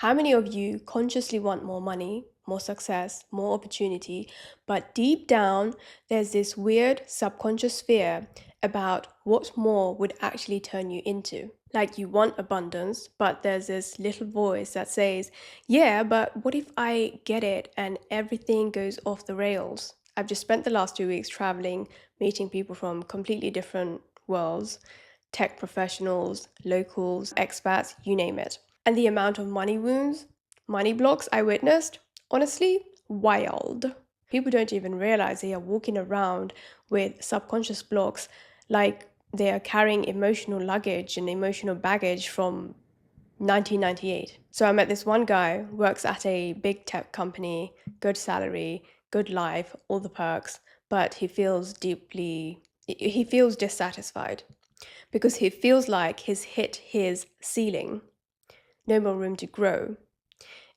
How many of you consciously want more money, more success, more opportunity, but deep down, there's this weird subconscious fear about what more would actually turn you into? Like you want abundance, but there's this little voice that says, yeah, but what if I get it and everything goes off the rails? I've just spent the last 2 weeks traveling, meeting people from completely different worlds, tech professionals, locals, expats, you name it. And the amount of money wounds, money blocks I witnessed, honestly, wild. People don't even realize they are walking around with subconscious blocks like they are carrying emotional luggage and emotional baggage from 1998. So I met this one guy, works at a big tech company, good salary, good life, all the perks, but he feels dissatisfied because he feels like he's hit his ceiling, no more room to grow.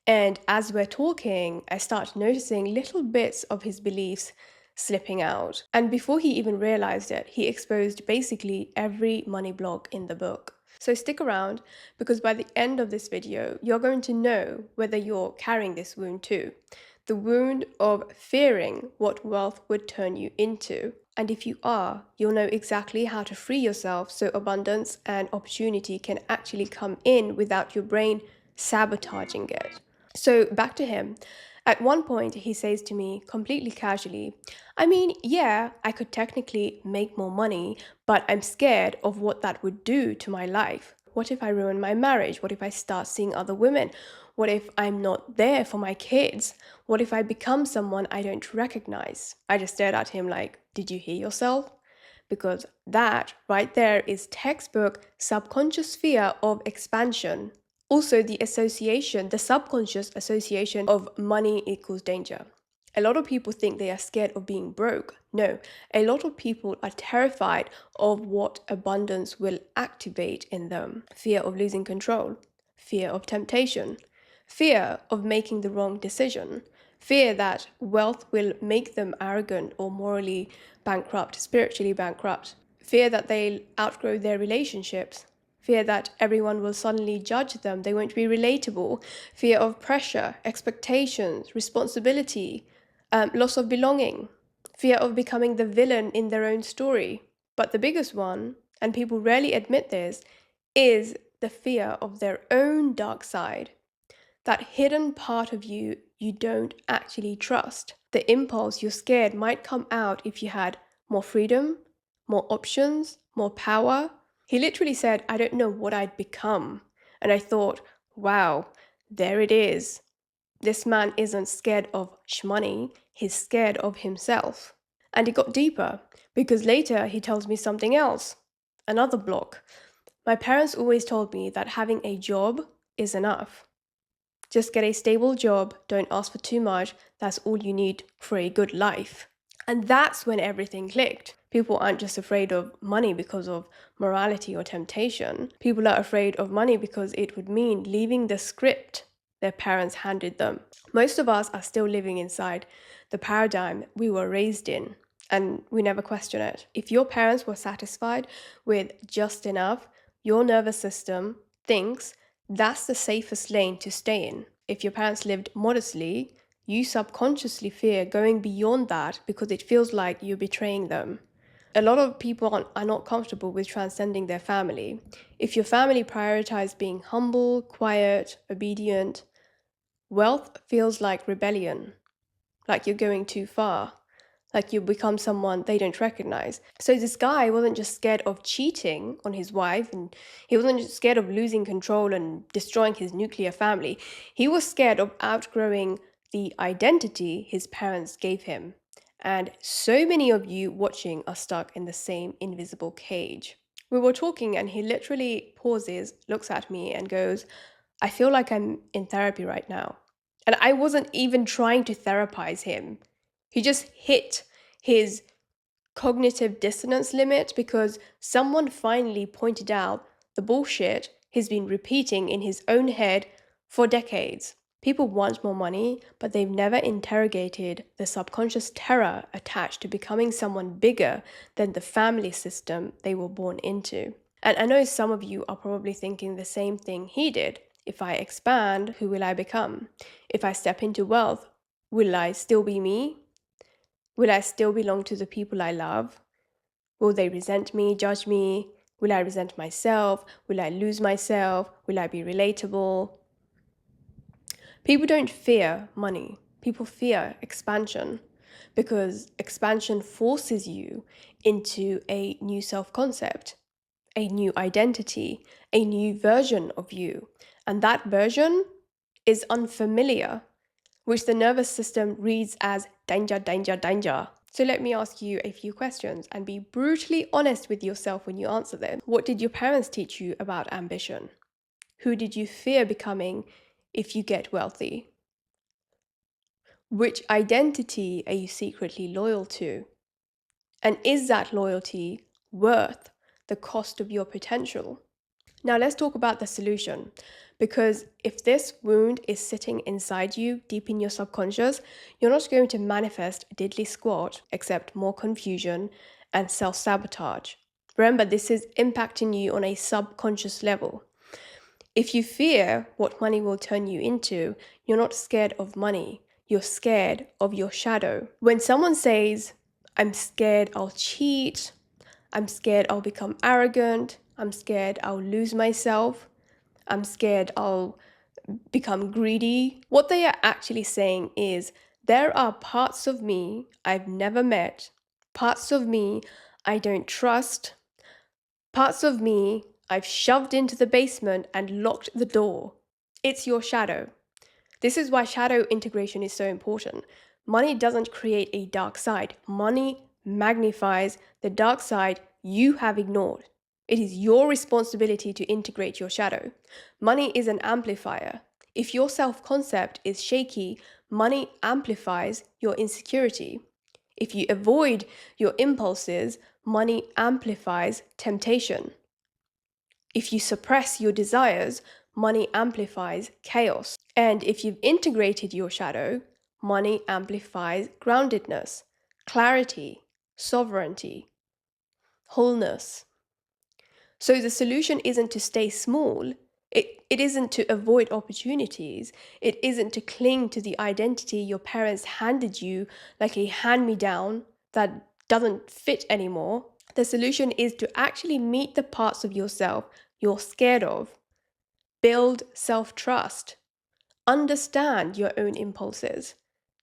And as we're talking, I start noticing little bits of his beliefs slipping out. And before he even realized it, he exposed basically every money block in the book. So stick around, because by the end of this video, you're going to know whether you're carrying this wound too. The wound of fearing what wealth would turn you into. And if you are, you'll know exactly how to free yourself so abundance and opportunity can actually come in without your brain sabotaging it. So back to him. At one point, he says to me completely casually, I mean, yeah, I could technically make more money, but I'm scared of what that would do to my life. What if I ruin my marriage? What if I start seeing other women? What if I'm not there for my kids? What if I become someone I don't recognize? I just stared at him like, did you hear yourself? Because that right there is textbook subconscious fear of expansion. Also, the subconscious association of money equals danger. A lot of people think they are scared of being broke. No, a lot of people are terrified of what abundance will activate in them. Fear of losing control, fear of temptation, fear of making the wrong decision, fear that wealth will make them arrogant or morally bankrupt, spiritually bankrupt, fear that they'll outgrow their relationships, fear that everyone will suddenly judge them, they won't be relatable, fear of pressure, expectations, responsibility, loss of belonging, fear of becoming the villain in their own story. But the biggest one, and people rarely admit this, is the fear of their own dark side. That hidden part of you you don't actually trust. The impulse you're scared might come out if you had more freedom, more options, more power. He literally said, I don't know what I'd become. And I thought, wow, there it is. This man isn't scared of shmoney, he's scared of himself. And it got deeper, because later he tells me something else. Another block. My parents always told me that having a job is enough. Just get a stable job, don't ask for too much, that's all you need for a good life. And that's when everything clicked. People aren't just afraid of money because of morality or temptation. People are afraid of money because it would mean leaving the script their parents handed them. Most of us are still living inside the paradigm we were raised in, and we never question it. If your parents were satisfied with just enough, your nervous system thinks that's the safest lane to stay in. If your parents lived modestly, you subconsciously fear going beyond that because it feels like you're betraying them. A lot of people are not comfortable with transcending their family. If your family prioritizes being humble, quiet, obedient, wealth feels like rebellion, like you're going too far, like you become someone they don't recognize. So this guy wasn't just scared of cheating on his wife, and he wasn't just scared of losing control and destroying his nuclear family. He was scared of outgrowing the identity his parents gave him. And so many of you watching are stuck in the same invisible cage. We were talking and he literally pauses, looks at me and goes, I feel like I'm in therapy right now. And I wasn't even trying to therapize him. He just hit his cognitive dissonance limit because someone finally pointed out the bullshit he's been repeating in his own head for decades. People want more money, but they've never interrogated the subconscious terror attached to becoming someone bigger than the family system they were born into. And I know some of you are probably thinking the same thing he did. If I expand, who will I become? If I step into wealth, will I still be me? Will I still belong to the people I love? Will they resent me, judge me? Will I resent myself? Will I lose myself? Will I be relatable? People don't fear money. People fear expansion because expansion forces you into a new self-concept, a new identity, a new version of you. And that version is unfamiliar, which the nervous system reads as danger, danger, danger. So let me ask you a few questions and be brutally honest with yourself when you answer them. What did your parents teach you about ambition? Who did you fear becoming if you get wealthy? Which identity are you secretly loyal to? And is that loyalty worth the cost of your potential? Now let's talk about the solution, because if this wound is sitting inside you, deep in your subconscious, you're not going to manifest diddly squat except more confusion and self-sabotage. Remember, this is impacting you on a subconscious level. If you fear what money will turn you into, you're not scared of money. You're scared of your shadow. When someone says, I'm scared I'll cheat, I'm scared I'll become arrogant, I'm scared I'll lose myself, I'm scared I'll become greedy, what they are actually saying is, there are parts of me I've never met, parts of me I don't trust, parts of me I've shoved into the basement and locked the door. It's your shadow. This is why shadow integration is so important. Money doesn't create a dark side. Money magnifies the dark side you have ignored. It is your responsibility to integrate your shadow. Money is an amplifier. If your self-concept is shaky, money amplifies your insecurity. If you avoid your impulses, money amplifies temptation. If you suppress your desires, money amplifies chaos. And if you've integrated your shadow, money amplifies groundedness, clarity, sovereignty, wholeness. So the solution isn't to stay small. It isn't to avoid opportunities. It isn't to cling to the identity your parents handed you like a hand-me-down that doesn't fit anymore. The solution is to actually meet the parts of yourself you're scared of. Build self-trust. Understand your own impulses.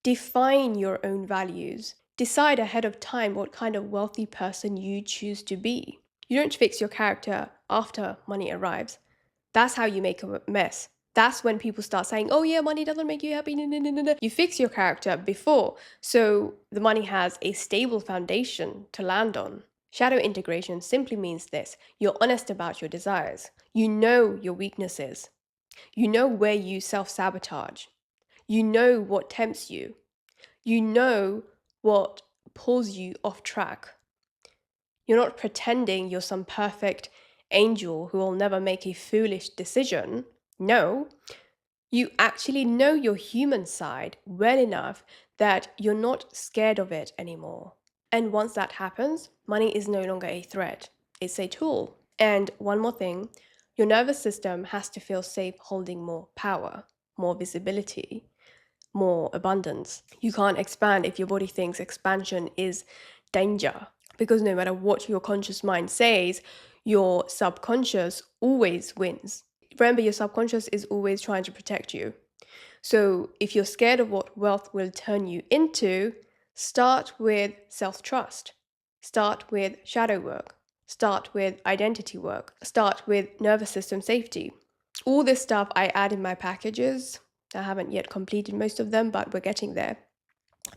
Define your own values. Decide ahead of time what kind of wealthy person you choose to be. You don't fix your character after money arrives. That's how you make a mess. That's when people start saying, oh yeah, money doesn't make you happy. No, no, no, no, no. You fix your character before, so the money has a stable foundation to land on. Shadow integration simply means this. You're honest about your desires. You know your weaknesses. You know where you self-sabotage. You know what tempts you. You know what pulls you off track. You're not pretending you're some perfect angel who will never make a foolish decision. No, you actually know your human side well enough that you're not scared of it anymore. And once that happens, money is no longer a threat. It's a tool. And one more thing, your nervous system has to feel safe holding more power, more visibility, more abundance. You can't expand if your body thinks expansion is danger, because no matter what your conscious mind says, your subconscious always wins. Remember, your subconscious is always trying to protect you. So if you're scared of what wealth will turn you into, start with self-trust. Start with shadow work. Start with identity work. Start with nervous system safety. All this stuff I add in my packages. I haven't yet completed most of them, but we're getting there.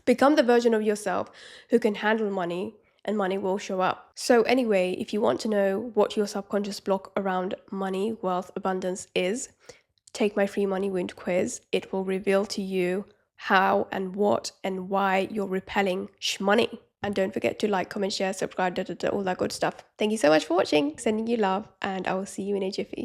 Become the version of yourself who can handle money, and money will show up. So anyway, if you want to know what your subconscious block around money, wealth, abundance is, take my free money wound quiz. It will reveal to you how and what and why you're repelling shmoney. And don't forget to like, comment, share, subscribe, all that good stuff. Thank you so much for watching. Sending you love, and I will see you in a jiffy.